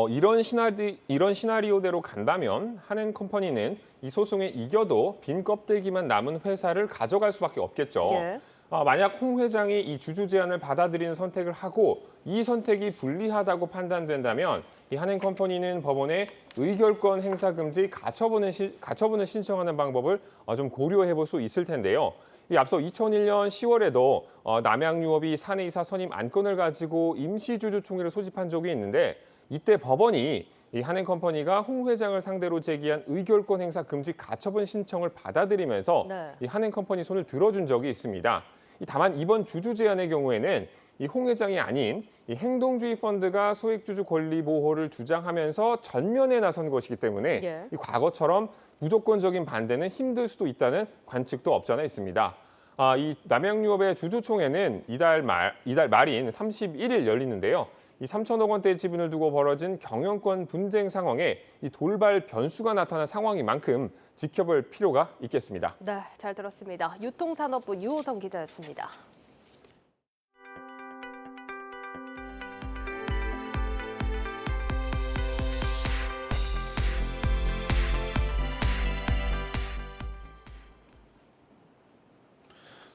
이런 시나리오대로 간다면 한엔컴퍼니는 이 소송에 이겨도 빈 껍데기만 남은 회사를 가져갈 수밖에 없겠죠. 예. 만약 홍 회장이 이 주주 제안을 받아들이는 선택을 하고 이 선택이 불리하다고 판단된다면 이 한행컴퍼니는 법원에 의결권 행사 금지 가처분을 신청하는 방법을 좀 고려해 볼 수 있을 텐데요. 앞서 2001년 10월에도 남양유업이 사내이사 선임 안건을 가지고 임시주주총회를 소집한 적이 있는데 이때 법원이 이 한행컴퍼니가 홍 회장을 상대로 제기한 의결권 행사 금지 가처분 신청을 받아들이면서 네. 이 한행컴퍼니 손을 들어준 적이 있습니다. 다만 이번 주주 제안의 경우에는 이 홍 회장이 아닌 이 행동주의 펀드가 소액주주 권리 보호를 주장하면서 전면에 나선 것이기 때문에 예. 이 과거처럼 무조건적인 반대는 힘들 수도 있다는 관측도 없지 않아 있습니다. 이 남양유업의 주주총회는 이달 말인 31일 열리는데요. 이 3천억 원대 지분을 두고 벌어진 경영권 분쟁 상황에 이 돌발 변수가 나타난 상황인 만큼 지켜볼 필요가 있겠습니다. 네, 잘 들었습니다. 유통산업부 유호성 기자였습니다.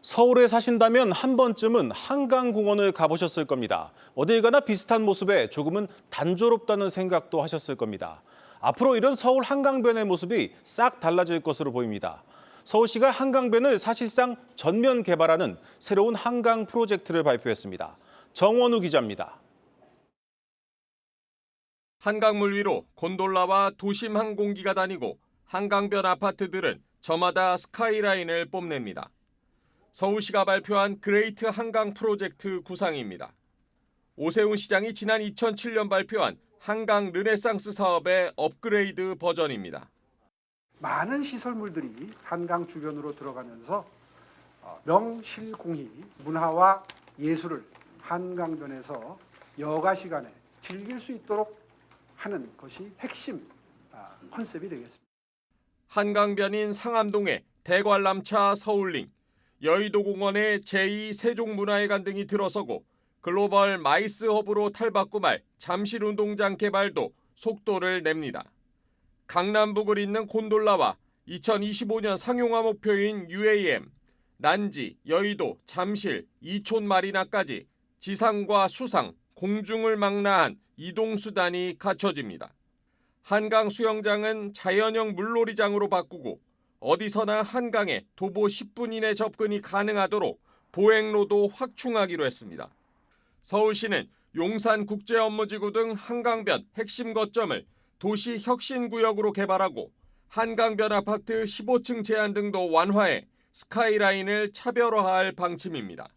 서울에 사신다면 한 번쯤은 한강공원을 가보셨을 겁니다. 어딜 가나 비슷한 모습에 조금은 단조롭다는 생각도 하셨을 겁니다. 앞으로 이런 서울 한강변의 모습이 싹 달라질 것으로 보입니다. 서울시가 한강변을 사실상 전면 개발하는 새로운 한강 프로젝트를 발표했습니다. 정원우 기자입니다. 한강물 위로 곤돌라와 도심 항공기가 다니고 한강변 아파트들은 저마다 스카이라인을 뽐냅니다. 서울시가 발표한 그레이트 한강 프로젝트 구상입니다. 오세훈 시장이 지난 2007년 발표한 한강 르네상스 사업의 업그레이드 버전입니다. 많은 시설물들이 한강 주변으로 들어가면서 명실공히 문화와 예술을 한강변에서 여가 시간에 즐길 수 있도록 하는 것이 핵심 컨셉이 되겠습니다. 한강변인 상암동의 대관람차 서울링, 여의도공원의 제2세종문화회관 등이 들어서고 글로벌 마이스 허브로 탈바꿈할 잠실운동장 개발도 속도를 냅니다. 강남북을 잇는 곤돌라와 2025년 상용화 목표인 UAM, 난지, 여의도, 잠실, 이촌 마리나까지 지상과 수상, 공중을 망라한 이동수단이 갖춰집니다. 한강 수영장은 자연형 물놀이장으로 바꾸고 어디서나 한강에 도보 10분 이내 접근이 가능하도록 보행로도 확충하기로 했습니다. 서울시는 용산국제업무지구 등 한강변 핵심 거점을 도시 혁신구역으로 개발하고 한강변 아파트 15층 제한 등도 완화해 스카이라인을 차별화할 방침입니다.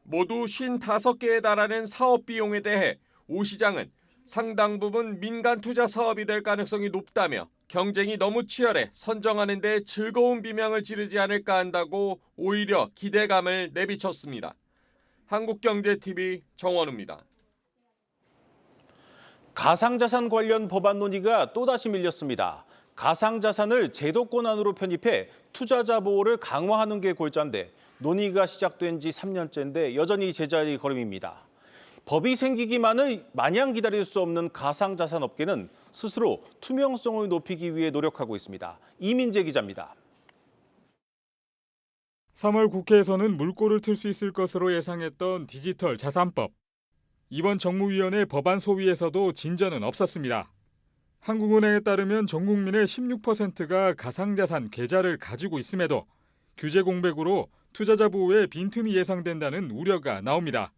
모두 55개에 달하는 사업 비용에 대해 오 시장은 상당 부분 민간 투자 사업이 될 가능성이 높다며 경쟁이 너무 치열해 선정하는 데 즐거운 비명을 지르지 않을까 한다고 오히려 기대감을 내비쳤습니다. 한국경제TV 정원우입니다. 가상자산 관련 법안 논의가 또다시 밀렸습니다. 가상자산을 제도권 안으로 편입해 투자자 보호를 강화하는 게 골자인데 논의가 시작된 지 3년째인데 여전히 제자리 걸음입니다. 법이 생기기만을 마냥 기다릴 수 없는 가상자산 업계는 스스로 투명성을 높이기 위해 노력하고 있습니다. 이민재 기자입니다. 3월 국회에서는 물꼬를 틀 수 있을 것으로 예상했던 디지털 자산법. 이번 정무위원회 법안 소위에서도 진전은 없었습니다. 한국은행에 따르면 전 국민의 16%가 가상자산 계좌를 가지고 있음에도 규제 공백으로 투자자 보호에 빈틈이 예상된다는 우려가 나옵니다.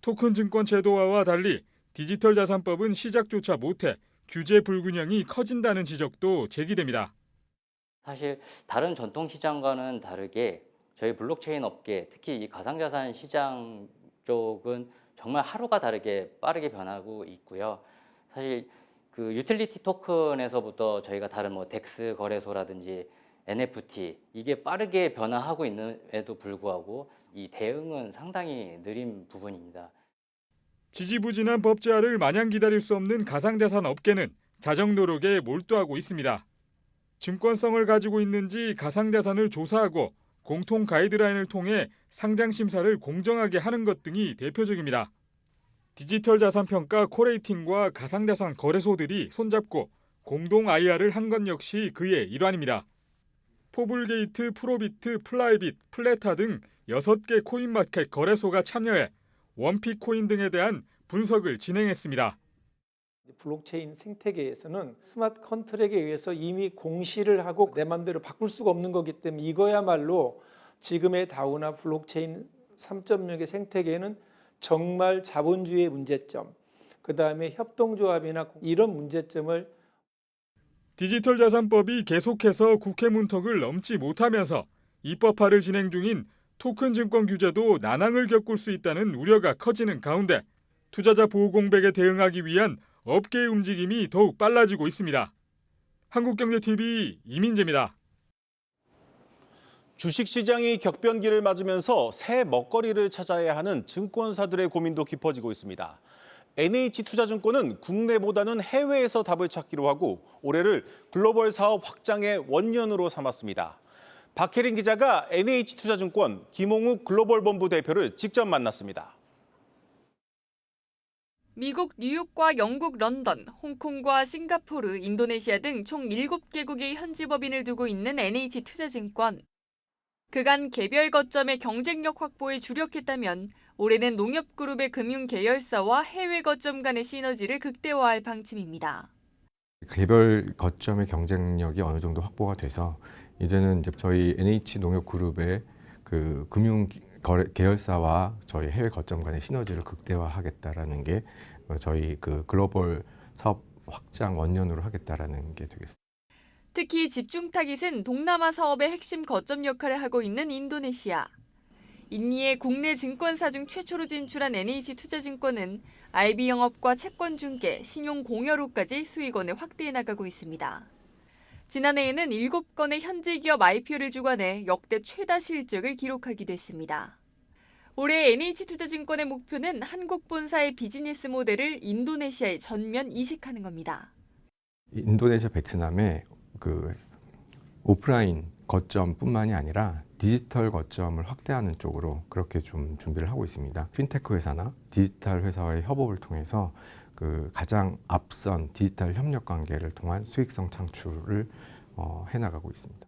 토큰 증권 제도화와 달리 디지털 자산법은 시작조차 못해 규제 불균형이 커진다는 지적도 제기됩니다. 사실 다른 전통 시장과는 다르게 저희 블록체인 업계, 특히 이 가상자산 시장 쪽은 정말 하루가 다르게 빠르게 변하고 있고요. 사실 그 유틸리티 토큰에서부터 저희가 다른 뭐 덱스 거래소라든지 NFT 이게 빠르게 변화하고 있는에도 불구하고 이 대응은 상당히 느린 부분입니다. 지지부진한 법제화를 마냥 기다릴 수 없는 가상자산 업계는 자정 노력에 몰두하고 있습니다. 증권성을 가지고 있는지 가상자산을 조사하고 공통 가이드라인을 통해 상장 심사를 공정하게 하는 것 등이 대표적입니다. 디지털 자산 평가 코레이팅과 가상자산 거래소들이 손잡고 공동 IR을 한 것 역시 그의 일환입니다. 포블게이트, 프로비트, 플라이빗, 플레타 등 6개 코인마켓 거래소가 참여해 원픽 코인 등에 대한 분석을 진행했습니다. 블록체인 생태계에서는 스마트 컨트랙에 의해서 이미 공시를 하고 내 맘대로 바꿀 수가 없는 거기 때문에 이거야말로 지금의 다우나 블록체인 3.0의 생태계에는 정말 자본주의의 문제점, 그다음에 협동조합이나 이런 문제점을 디지털 자산법이 계속해서 국회 문턱을 넘지 못하면서 입법화를 진행 중인 토큰 증권 규제도 난항을 겪을 수 있다는 우려가 커지는 가운데 투자자 보호 공백에 대응하기 위한 업계의 움직임이 더욱 빨라지고 있습니다. 한국경제TV 이민재입니다. 주식시장이 격변기를 맞으면서 새 먹거리를 찾아야 하는 증권사들의 고민도 깊어지고 있습니다. NH투자증권은 국내보다는 해외에서 답을 찾기로 하고 올해를 글로벌 사업 확장의 원년으로 삼았습니다. 박혜린 기자가 NH투자증권 김홍욱 글로벌 본부 대표를 직접 만났습니다. 미국 뉴욕과 영국 런던, 홍콩과 싱가포르, 인도네시아 등 총 7개국의 현지 법인을 두고 있는 NH투자증권. 그간 개별 거점의 경쟁력 확보에 주력했다면 올해는 농협그룹의 금융 계열사와 해외 거점 간의 시너지를 극대화할 방침입니다. 개별 거점의 경쟁력이 어느 정도 확보가 돼서 이제는 저희 NH농협그룹의 그 금융 계열사와 저희 해외 거점 간의 시너지를 극대화하겠다라는 게 저희 그 글로벌 사업 확장 원년으로 하겠다라는 게 되겠습니다. 특히 집중 타깃은 동남아 사업의 핵심 거점 역할을 하고 있는 인도네시아. 인니에 국내 증권사 중 최초로 진출한 NH투자증권은 IB 영업과 채권 중개, 신용 공여로까지 수익원을 확대해 나가고 있습니다. 지난해에는 7건의 현지 기업 IPO를 주관해 역대 최다 실적을 기록하기도 했습니다. 올해 NH투자증권의 목표는 한국 본사의 비즈니스 모델을 인도네시아에 전면 이식하는 겁니다. 인도네시아, 베트남에 그 오프라인 거점뿐만이 아니라 디지털 거점을 확대하는 쪽으로 그렇게 좀 준비를 하고 있습니다. 핀테크 회사나 디지털 회사와의 협업을 통해서 그 가장 앞선 디지털 협력 관계를 통한 수익성 창출을 해나가고 있습니다.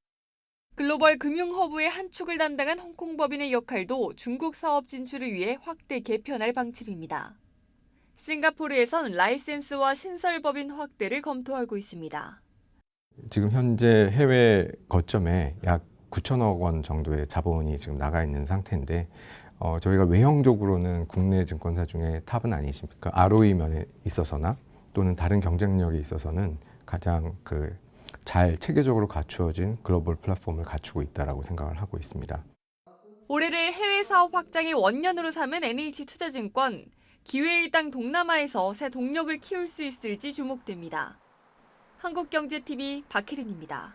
글로벌 금융 허브의 한 축을 담당한 홍콩 법인의 역할도 중국 사업 진출을 위해 확대 개편할 방침입니다. 싱가포르에선 라이센스와 신설법인 확대를 검토하고 있습니다. 지금 현재 해외 거점에 약 9천억 원 정도의 자본이 지금 나가 있는 상태인데 저희가 외형적으로는 국내 증권사 중에 탑은 아니십니까? ROE 면에 있어서나 또는 다른 경쟁력에 있어서는 가장 잘 체계적으로 갖추어진 글로벌 플랫폼을 갖추고 있다라고 생각을 하고 있습니다. 올해를 해외 사업 확장의 원년으로 삼은 NH투자증권. 기회의 땅 동남아에서 새 동력을 키울 수 있을지 주목됩니다. 한국경제TV 박혜린입니다.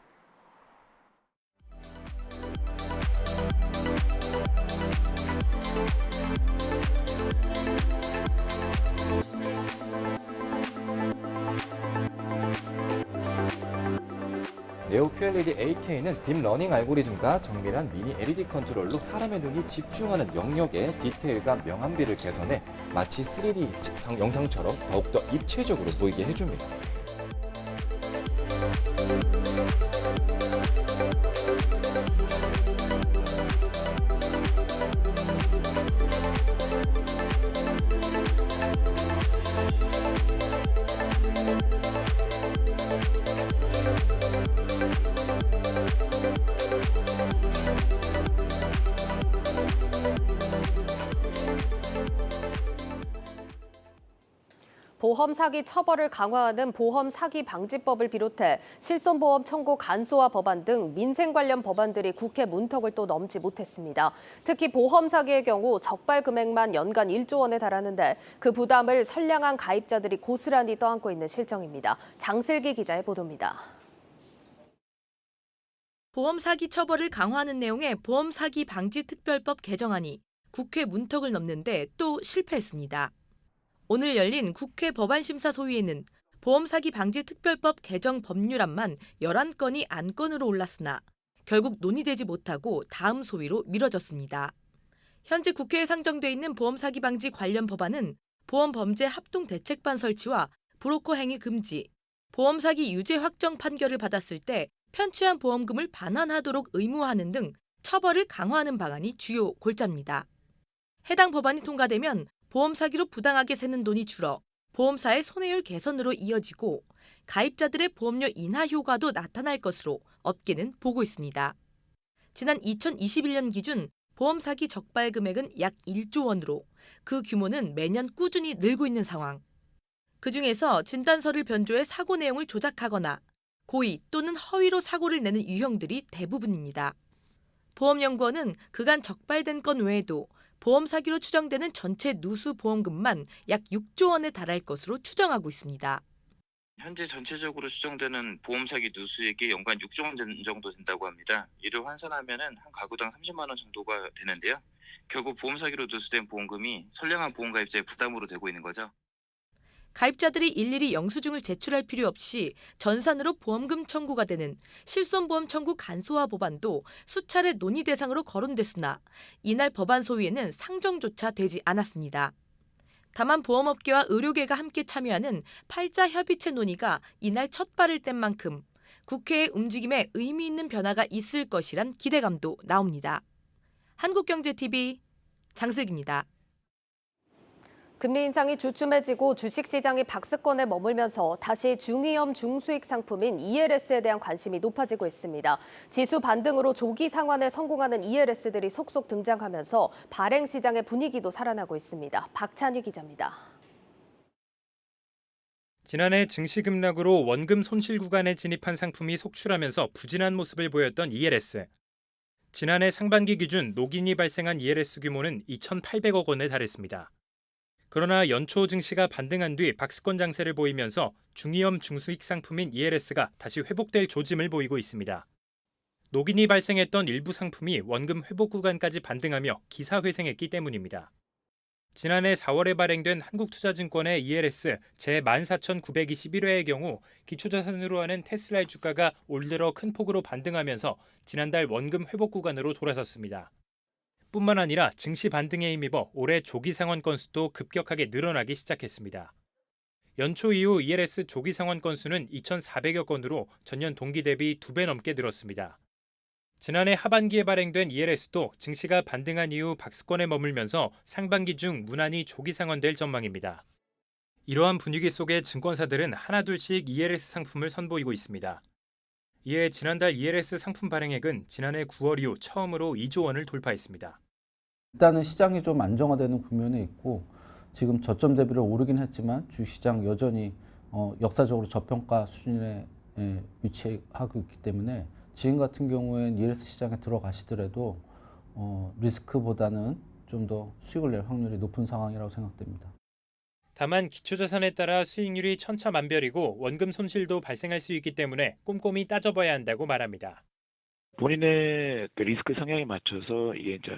네오 QLED 8K는 딥러닝 알고리즘과 정밀한 미니 LED 컨트롤로 사람의 눈이 집중하는 영역의 디테일과 명암비를 개선해 마치 3D 영상처럼 더욱더 입체적으로 보이게 해줍니다. 보험 사기 처벌을 강화하는 보험 사기 방지법을 비롯해 실손보험 청구 간소화 법안 등 민생 관련 법안들이 국회 문턱을 또 넘지 못했습니다. 특히 보험 사기의 경우 적발 금액만 연간 1조 원에 달하는데 그 부담을 선량한 가입자들이 고스란히 떠안고 있는 실정입니다. 장슬기 기자의 보도입니다. 보험 사기 처벌을 강화하는 내용의 보험 사기 방지 특별법 개정안이 국회 문턱을 넘는데 또 실패했습니다. 오늘 열린 국회 법안심사 소위에는 보험 사기 방지 특별법 개정 법률안만 11건이 안건으로 올랐으나 결국 논의되지 못하고 다음 소위로 미뤄졌습니다. 현재 국회에 상정돼 있는 보험 사기 방지 관련 법안은 보험 범죄 합동 대책반 설치와 브로커 행위 금지, 보험 사기 유죄 확정 판결을 받았을 때 편취한 보험금을 반환하도록 의무화하는 등 처벌을 강화하는 방안이 주요 골자입니다. 해당 법안이 통과되면 보험 사기로 부당하게 새는 돈이 줄어 보험사의 손해율 개선으로 이어지고 가입자들의 보험료 인하 효과도 나타날 것으로 업계는 보고 있습니다. 지난 2021년 기준 보험 사기 적발 금액은 약 1조 원으로 그 규모는 매년 꾸준히 늘고 있는 상황. 그중에서 진단서를 변조해 사고 내용을 조작하거나 고의 또는 허위로 사고를 내는 유형들이 대부분입니다. 보험연구원은 그간 적발된 건 외에도 보험 사기로 추정되는 전체 누수 보험금만 약 6조 원에 달할 것으로 추정하고 있습니다. 현재 전체적으로 추정되는 보험 사기 누수액이 연간 6조 원 정도 된다고 합니다. 이를 환산하면은 한 가구당 30만 원 정도가 되는데요. 결국 보험 사기로 누수된 보험금이 선량한 보험 가입자의 부담으로 되고 있는 거죠. 가입자들이 일일이 영수증을 제출할 필요 없이 전산으로 보험금 청구가 되는 실손보험 청구 간소화 법안도 수차례 논의 대상으로 거론됐으나 이날 법안 소위에는 상정조차 되지 않았습니다. 다만 보험업계와 의료계가 함께 참여하는 팔자 협의체 논의가 이날 첫 발을 뗀 만큼 국회의 움직임에 의미 있는 변화가 있을 것이란 기대감도 나옵니다. 한국경제TV 장슬기입니다. 금리 인상이 주춤해지고 주식시장이 박스권에 머물면서 다시 중위험 중수익 상품인 ELS에 대한 관심이 높아지고 있습니다. 지수 반등으로 조기 상환에 성공하는 ELS들이 속속 등장하면서 발행 시장의 분위기도 살아나고 있습니다. 박찬휘 기자입니다. 지난해 증시 급락으로 원금 손실 구간에 진입한 상품이 속출하면서 부진한 모습을 보였던 ELS. 지난해 상반기 기준 녹인이 발생한 ELS 규모는 2,800억 원에 달했습니다. 그러나 연초 증시가 반등한 뒤 박스권 장세를 보이면서 중위험 중수익 상품인 ELS가 다시 회복될 조짐을 보이고 있습니다. 녹인이 발생했던 일부 상품이 원금 회복 구간까지 반등하며 기사 회생했기 때문입니다. 지난해 4월에 발행된 한국투자증권의 ELS 제14,921회의 경우 기초자산으로 하는 테슬라의 주가가 올 들어 큰 폭으로 반등하면서 지난달 원금 회복 구간으로 돌아섰습니다. 뿐만 아니라 증시 반등에 힘입어 올해 조기 상환 건수도 급격하게 늘어나기 시작했습니다. 연초 이후 ELS 조기 상환 건수는 2,400여 건으로 전년 동기 대비 2배 넘게 늘었습니다. 지난해 하반기에 발행된 ELS도 증시가 반등한 이후 박스권에 머물면서 상반기 중 무난히 조기 상환될 전망입니다. 이러한 분위기 속에 증권사들은 하나둘씩 ELS 상품을 선보이고 있습니다. 이에 지난달 ELS 상품 발행액은 지난해 9월 이후 처음으로 2조 원을 돌파했습니다. 일단은 시장이 좀 안정화되는 국면에 있고 지금 저점 대비를 오르긴 했지만 주식시장 여전히 역사적으로 저평가 수준에 위치하고 있기 때문에 지금 같은 경우에는 ELS 시장에 들어가시더라도 리스크보다는 좀 더 수익을 낼 확률이 높은 상황이라고 생각됩니다. 다만 기초자산에 따라 수익률이 천차만별이고 원금 손실도 발생할 수 있기 때문에 꼼꼼히 따져봐야 한다고 말합니다. 본인의 그 리스크 성향에 맞춰서 이게 이제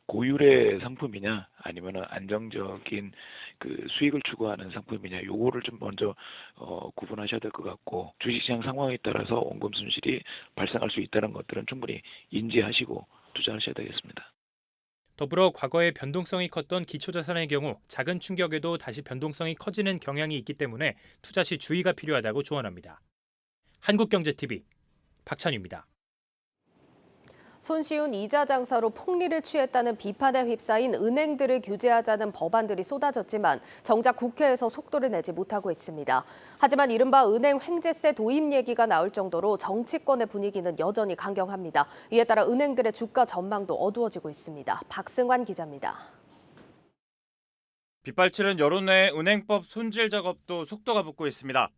고율의 상품이냐 아니면 안정적인 그 수익을 추구하는 상품이냐 요거를 좀 먼저 구분하셔야 될 것 같고 주식시장 상황에 따라서 원금 손실이 발생할 수 있다는 것들은 충분히 인지하시고 투자하셔야 되겠습니다. 더불어 과거에 변동성이 컸던 기초자산의 경우 작은 충격에도 다시 변동성이 커지는 경향이 있기 때문에 투자 시 주의가 필요하다고 조언합니다. 한국경제TV 박찬유입니다. 손쉬운 이자 장사로 폭리를 취했다는 비판에 휩싸인 은행들을 규제하자는 법안들이 쏟아졌지만 정작 국회에서 속도를 내지 못하고 있습니다. 하지만 이른바 은행 횡재세 도입 얘기가 나올 정도로 정치권의 분위기는 여전히 강경합니다. 이에 따라 은행들의 주가 전망도 어두워지고 있습니다. 박승환 기자입니다. 빗발치는 여론의 은행법 손질 작업도 속도가 붙고 있습니다.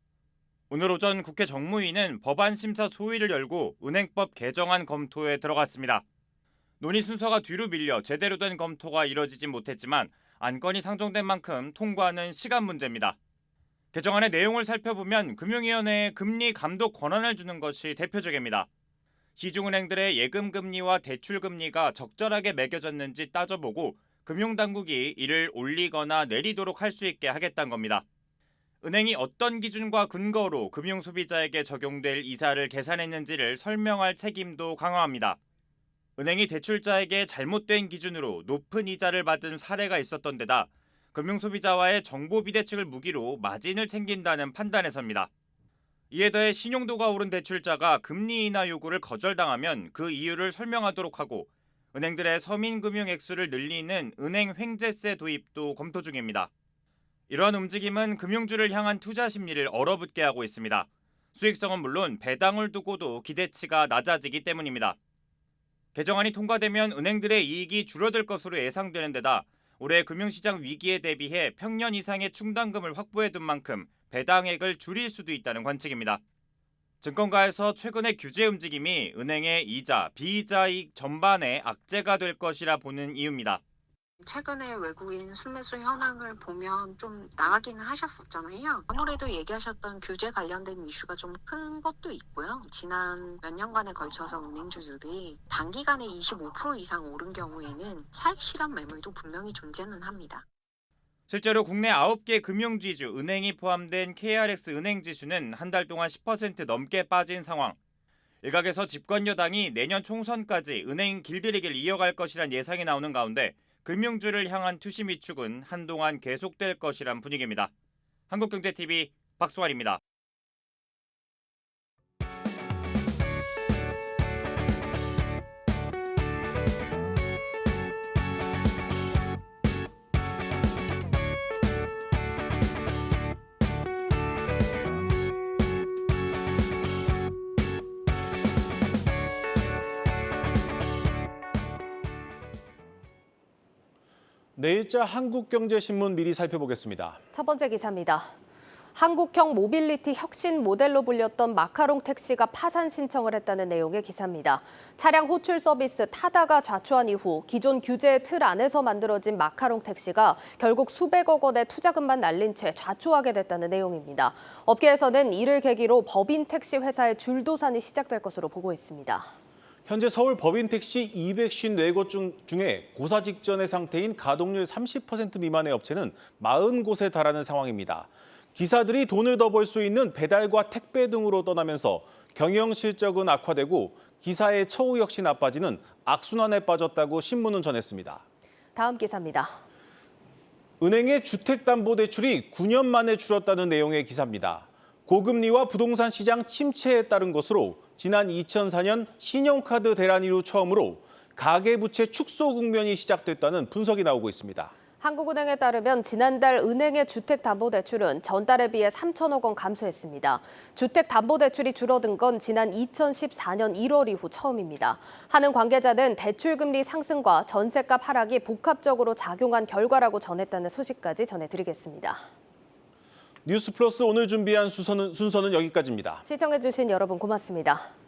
오늘 오전 국회 정무위는 법안 심사 소위를 열고 은행법 개정안 검토에 들어갔습니다. 논의 순서가 뒤로 밀려 제대로 된 검토가 이뤄지진 못했지만 안건이 상정된 만큼 통과는 시간 문제입니다. 개정안의 내용을 살펴보면 금융위원회에 금리 감독 권한을 주는 것이 대표적입니다. 시중은행들의 예금금리와 대출금리가 적절하게 매겨졌는지 따져보고 금융당국이 이를 올리거나 내리도록 할 수 있게 하겠다는 겁니다. 은행이 어떤 기준과 근거로 금융소비자에게 적용될 이자를 계산했는지를 설명할 책임도 강화합니다. 은행이 대출자에게 잘못된 기준으로 높은 이자를 받은 사례가 있었던 데다 금융소비자와의 정보 비대칭을 무기로 마진을 챙긴다는 판단에서입니다. 이에 더해 신용도가 오른 대출자가 금리 인하 요구를 거절당하면 그 이유를 설명하도록 하고 은행들의 서민금융 액수를 늘리는 은행 횡재세 도입도 검토 중입니다. 이러한 움직임은 금융주를 향한 투자 심리를 얼어붙게 하고 있습니다. 수익성은 물론 배당을 두고도 기대치가 낮아지기 때문입니다. 개정안이 통과되면 은행들의 이익이 줄어들 것으로 예상되는 데다 올해 금융시장 위기에 대비해 평년 이상의 충당금을 확보해둔 만큼 배당액을 줄일 수도 있다는 관측입니다. 증권가에서 최근의 규제 움직임이 은행의 이자, 비이자익 전반에 악재가 될 것이라 보는 이유입니다. 최근에 외국인 순매수 현황을 보면 좀 나가기는 하셨었잖아요. 아무래도 얘기하셨던 규제 관련된 이슈가 좀 큰 것도 있고요. 지난 몇 년간에 걸쳐서 은행주주들이 단기간에 25% 이상 오른 경우에는 차익 실현 매물도 분명히 존재는 합니다. 실제로 국내 9개 금융지주 은행이 포함된 KRX 은행지수는 한 달 동안 10% 넘게 빠진 상황. 일각에서 집권 여당이 내년 총선까지 은행 길들이기를 이어갈 것이란 예상이 나오는 가운데 금융주를 향한 투심 위축은 한동안 계속될 것이란 분위기입니다. 한국경제TV 박수환입니다. 내일자 한국경제신문 미리 살펴보겠습니다. 첫 번째 기사입니다. 한국형 모빌리티 혁신 모델로 불렸던 마카롱 택시가 파산 신청을 했다는 내용의 기사입니다. 차량 호출 서비스 타다가 좌초한 이후 기존 규제의 틀 안에서 만들어진 마카롱 택시가 결국 수백억 원의 투자금만 날린 채 좌초하게 됐다는 내용입니다. 업계에서는 이를 계기로 법인 택시 회사의 줄도산이 시작될 것으로 보고 있습니다. 현재 서울 법인 택시 254곳 중에 고사 직전의 상태인 가동률 30% 미만의 업체는 40곳에 달하는 상황입니다. 기사들이 돈을 더 벌 수 있는 배달과 택배 등으로 떠나면서 경영 실적은 악화되고 기사의 처우 역시 나빠지는 악순환에 빠졌다고 신문은 전했습니다. 다음 기사입니다. 은행의 주택담보대출이 9년 만에 줄었다는 내용의 기사입니다. 고금리와 부동산 시장 침체에 따른 것으로 지난 2004년 신용카드 대란 이후 처음으로 가계부채 축소 국면이 시작됐다는 분석이 나오고 있습니다. 한국은행에 따르면 지난달 은행의 주택담보대출은 전달에 비해 3천억 원 감소했습니다. 주택담보대출이 줄어든 건 지난 2014년 1월 이후 처음입니다. 하는 관계자는 대출금리 상승과 전셋값 하락이 복합적으로 작용한 결과라고 전했다는 소식까지 전해드리겠습니다. 뉴스 플러스 오늘 준비한 순서는 여기까지입니다. 시청해주신 여러분 고맙습니다.